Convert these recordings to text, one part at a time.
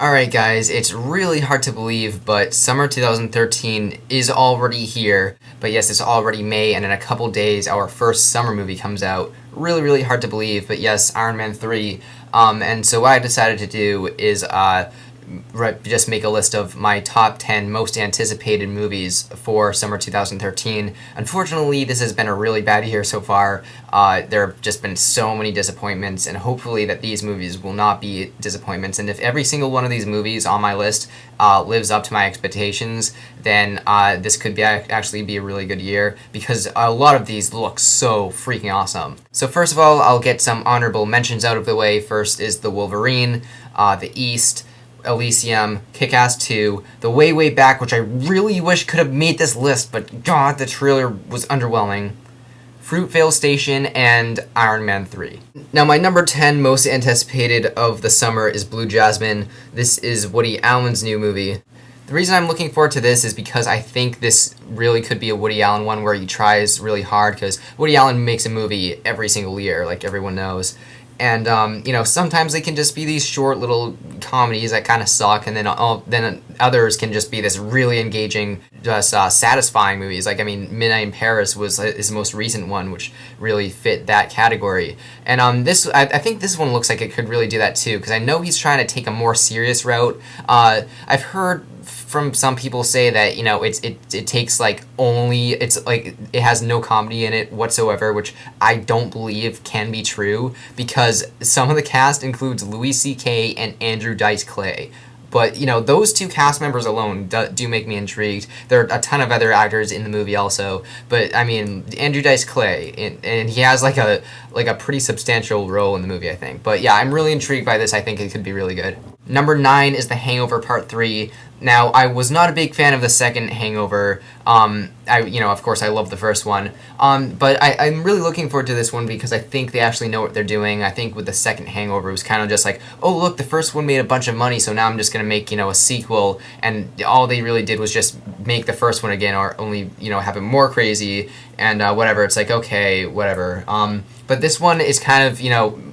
Alright guys, it's really hard to believe, but summer 2013 is already here. But yes, it's already May, and in a couple days our first summer movie comes out. Really hard to believe, but yes, Iron Man 3. And so what I decided to do is just make a list of my top 10 most anticipated movies for summer 2013. Unfortunately, this has been a really bad year so far. There have just been so many disappointments, and hopefully that these movies will not be disappointments. And if every single one of these movies on my list lives up to my expectations, then this could actually be a really good year, because a lot of these look so freaking awesome. So first of all, I'll get some honorable mentions out of the way. First is The Wolverine, The East, Elysium, Kick-Ass 2, The Way Back, which I really wish could have made this list, but god, the trailer was underwhelming, Fruitvale Station, and Iron Man 3. Now, my number 10 most anticipated of the summer is Blue Jasmine. This is Woody Allen's new movie. The reason I'm looking forward to this is because I think this really could be a Woody Allen one where he tries really hard, because Woody Allen makes a movie every single year, like everyone knows. And, sometimes they can just be these short little comedies that kind of suck, and then others can just be this really engaging, just satisfying movies. Like, Midnight in Paris was his most recent one, which really fit that category. And I think this one looks like it could really do that too, because I know he's trying to take a more serious route. I've heard from some people say that it takes it has no comedy in it whatsoever, which I don't believe can be true, because some of the cast includes Louis C.K. and Andrew Dice Clay. But, those two cast members alone do make me intrigued. There are a ton of other actors in the movie also, but, Andrew Dice Clay, and he has, like a pretty substantial role in the movie, I think. But, yeah, I'm really intrigued by this. I think it could be really good. Number 9 is The Hangover Part 3. Now, I was not a big fan of the second Hangover. Of course, I love the first one. But I'm really looking forward to this one, because I think they actually know what they're doing. I think with the second Hangover, it was kind of just like, oh, look, the first one made a bunch of money, so now I'm just going to make, a sequel. And all they really did was just make the first one again, or only, have it more crazy, and whatever. It's like, okay, whatever. But this one is kind of,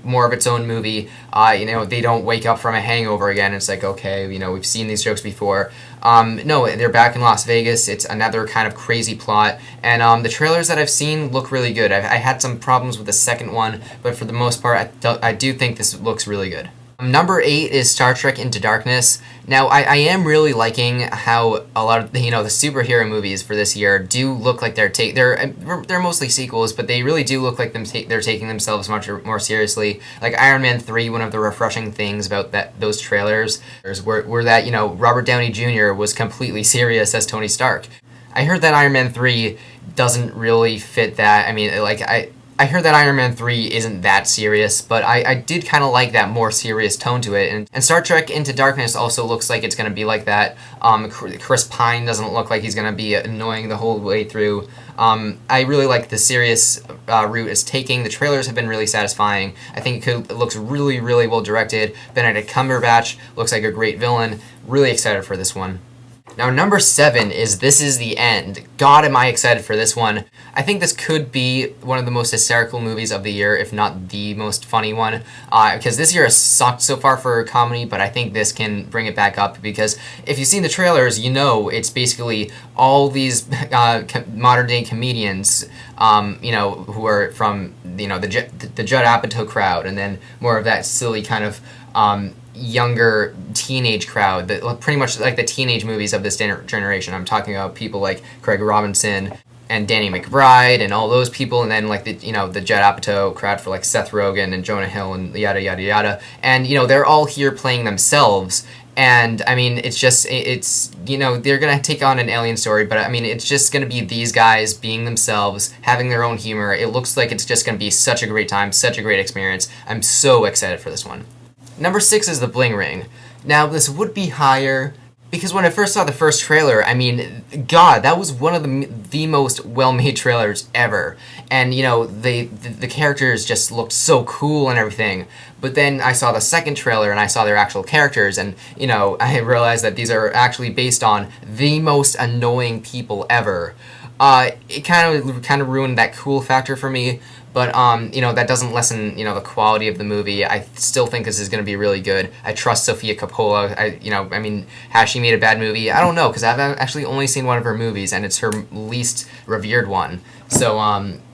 more of its own movie. They don't wake up from a hangover again. It's like, okay, we've seen these jokes before. No, they're back in Las Vegas. It's another kind of crazy plot. And the trailers that I've seen look really good. I had some problems with the second one, but for the most part, I do think this looks really good. Number 8 is Star Trek Into Darkness. Now, I am really liking how a lot of the superhero movies for this year do look like they're mostly sequels, but they really do look like they're taking themselves much more seriously. Like Iron Man 3, one of the refreshing things about those trailers were that Robert Downey Jr. was completely serious as Tony Stark. I heard that Iron Man 3 doesn't really fit that. I heard that Iron Man 3 isn't that serious, but I did kind of like that more serious tone to it. And Star Trek Into Darkness also looks like it's going to be like that. Chris Pine doesn't look like he's going to be annoying the whole way through. I really like the serious route it's taking. The trailers have been really satisfying. I think it looks really well directed. Benedict Cumberbatch looks like a great villain. Really excited for this one. Now, number 7 is This Is the End. God, am I excited for this one. I think this could be one of the most hysterical movies of the year, if not the most funny one, because this year has sucked so far for comedy, but I think this can bring it back up, because if you've seen the trailers, it's basically all these modern-day comedians, who are from, the Judd Apatow crowd, and then more of that silly kind of younger teenage crowd, that pretty much like the teenage movies of this generation. I'm talking about people like Craig Robinson and Danny McBride and all those people, and then like the Judd Apatow crowd for like Seth Rogen and Jonah Hill and yada yada yada. And they're all here playing themselves. And it's they're gonna take on an alien story, but it's just gonna be these guys being themselves, having their own humor. It looks like it's just gonna be such a great time, such a great experience. I'm so excited for this one. Number 6 is The Bling Ring. Now, this would be higher, because when I first saw the first trailer, God, that was one of the most well-made trailers ever. And, the characters just looked so cool and everything. But then I saw the second trailer, and I saw their actual characters, and, I realized that these are actually based on the most annoying people ever. It kind of ruined that cool factor for me. But that doesn't lessen the quality of the movie. I still think this is going to be really good. I trust Sofia Coppola. Has she made a bad movie? I don't know, because I've actually only seen one of her movies, and it's her least revered one. So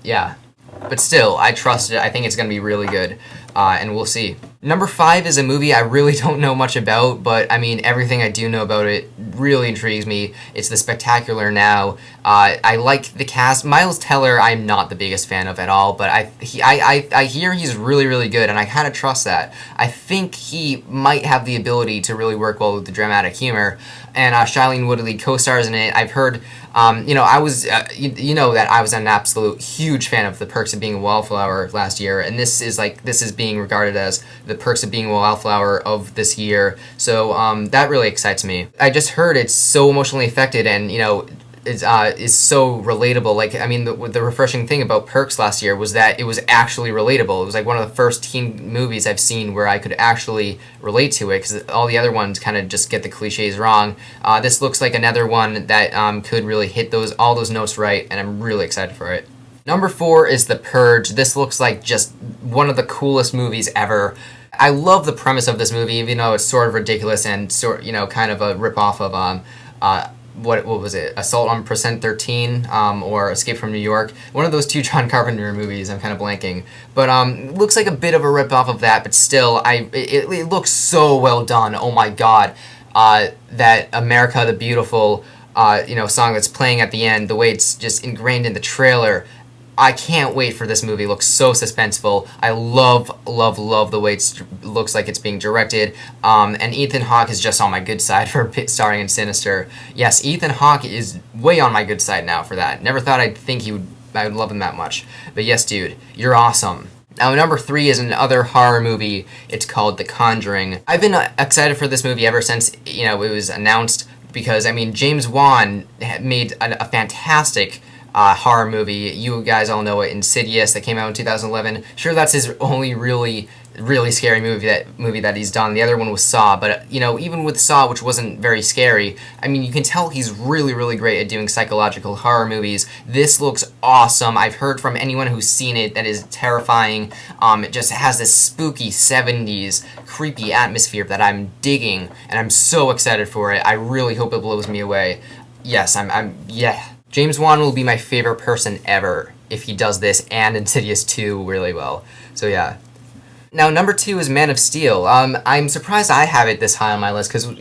yeah. But still, I trust it. I think it's going to be really good, and we'll see. Number 5 is a movie I really don't know much about, but everything I do know about it really intrigues me. It's The Spectacular Now. I like the cast. Miles Teller, I'm not the biggest fan of at all, but I hear he's really, really good, and I kind of trust that. I think he might have the ability to really work well with the dramatic humor, and Shailene Woodley co-stars in it. I've heard, I was, that I was an absolute huge fan of The Perks of Being a Wallflower last year, and this is being regarded as The Perks of Being a Wallflower of this year, so that really excites me. I just heard it's so emotionally affected, and is so relatable. The refreshing thing about Perks last year was that it was actually relatable. It was like one of the first teen movies I've seen where I could actually relate to it, because all the other ones kind of just get the cliches wrong. This looks like another one that could really hit all those notes right, and I'm really excited for it. Number 4 is The Purge. This looks like just one of the coolest movies ever. I love the premise of this movie, even though it's sort of ridiculous and kind of a ripoff of what was it? Assault on Percent 13 or Escape from New York. One of those 2 John Carpenter movies. I'm kind of blanking, but looks like a bit of a ripoff of that. But still, it looks so well done. Oh my God, that America the Beautiful song that's playing at the end. The way it's just ingrained in the trailer. I can't wait for this movie. It looks so suspenseful. I love the way it looks like it's being directed. And Ethan Hawke is just on my good side for starring in Sinister. Yes, Ethan Hawke is way on my good side now for that. Never thought I would love him that much. But yes, dude, you're awesome. Now, number 3 is another horror movie. It's called The Conjuring. I've been excited for this movie ever since it was announced, because James Wan made a fantastic horror movie. You guys all know it, Insidious, that came out in 2011. Sure, that's his only really scary movie that he's done. The other one was Saw, but even with Saw, which wasn't very scary, you can tell he's really great at doing psychological horror movies. This looks awesome. I've heard from anyone who's seen it that is terrifying. It just has this spooky 70s creepy atmosphere that I'm digging, and I'm so excited for it. I really hope it blows me away. Yes, yeah. James Wan will be my favorite person ever if he does this and Insidious 2 really well. So yeah. Now, number 2 is Man of Steel. I'm surprised I have it this high on my list, because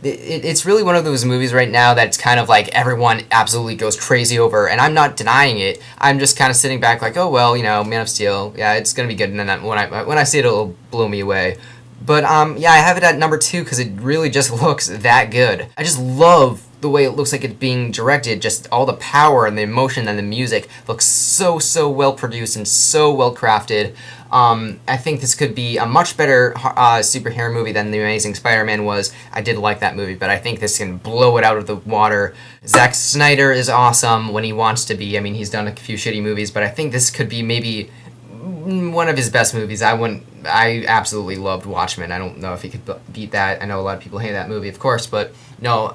it's really one of those movies right now that's kind of like everyone absolutely goes crazy over, and I'm not denying it. I'm just kind of sitting back like, oh well, Man of Steel, yeah, it's gonna be good, and then when I see it, it'll blow me away. But yeah, I have it at number 2 because it really just looks that good. I just love the way it looks like it's being directed. Just all the power and the emotion and the music looks so well produced and so well crafted. I think this could be a much better superhero movie than The Amazing Spider-Man was. I did like that movie, but I think this can blow it out of the water. Zack Snyder is awesome when he wants to be. He's done a few shitty movies, but I think this could be maybe one of his best movies. I absolutely loved Watchmen. I don't know if he could beat that. I know a lot of people hate that movie, of course, but no,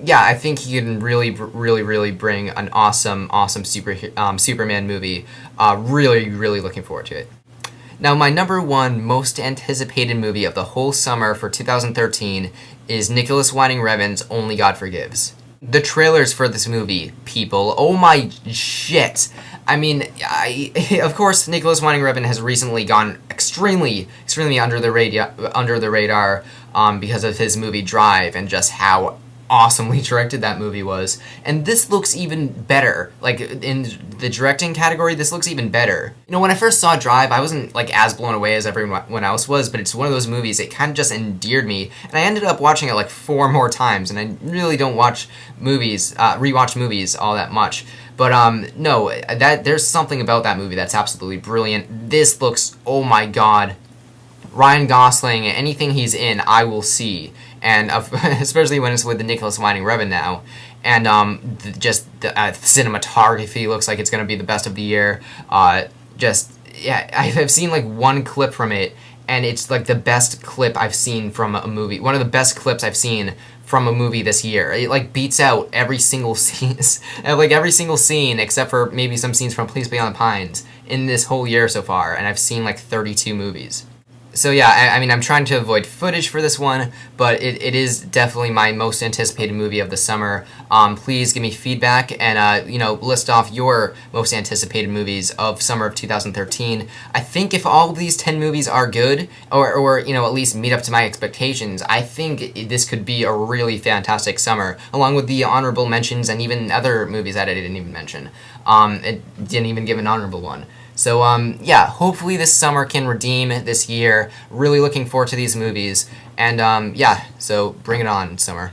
yeah, I think he can really bring an awesome Superman movie. Really looking forward to it. Now, my number 1 most anticipated movie of the whole summer for 2013 is Nicholas Winding Refn's Only God Forgives. The trailers for this movie, people, oh my shit. Of course, Nicholas Winding Refn has recently gone extremely under the radar because of his movie Drive and just how awesomely directed that movie was. And this looks even better. Like, in the directing category, this looks even better. When I first saw Drive, I wasn't as blown away as everyone else was, but it's one of those movies, it kind of just endeared me, and I ended up watching it 4 more times, and I really don't rewatch movies all that much. But no, there's something about that movie that's absolutely brilliant. This looks, oh my god, Ryan Gosling, anything he's in, I will see. And especially when it's with the Nicholas Winding Refn now. And the cinematography looks like it's going to be the best of the year. Yeah, I have seen 1 clip from it, and it's the best clip I've seen from a movie. One of the best clips I've seen from a movie this year. It beats out every single scene, every single scene except for maybe some scenes from Please Beyond the Pines in this whole year so far, and I've seen like 32 movies. So yeah, I mean, I'm trying to avoid footage for this one, but it is definitely my most anticipated movie of the summer. Please give me feedback and list off your most anticipated movies of summer of 2013. I think if all of these 10 movies are good, or at least meet up to my expectations, I think this could be a really fantastic summer, along with the honorable mentions and even other movies that I didn't even mention. It didn't even give an honorable one. So, yeah, hopefully this summer can redeem this year. Really looking forward to these movies. And, yeah, so bring it on, summer.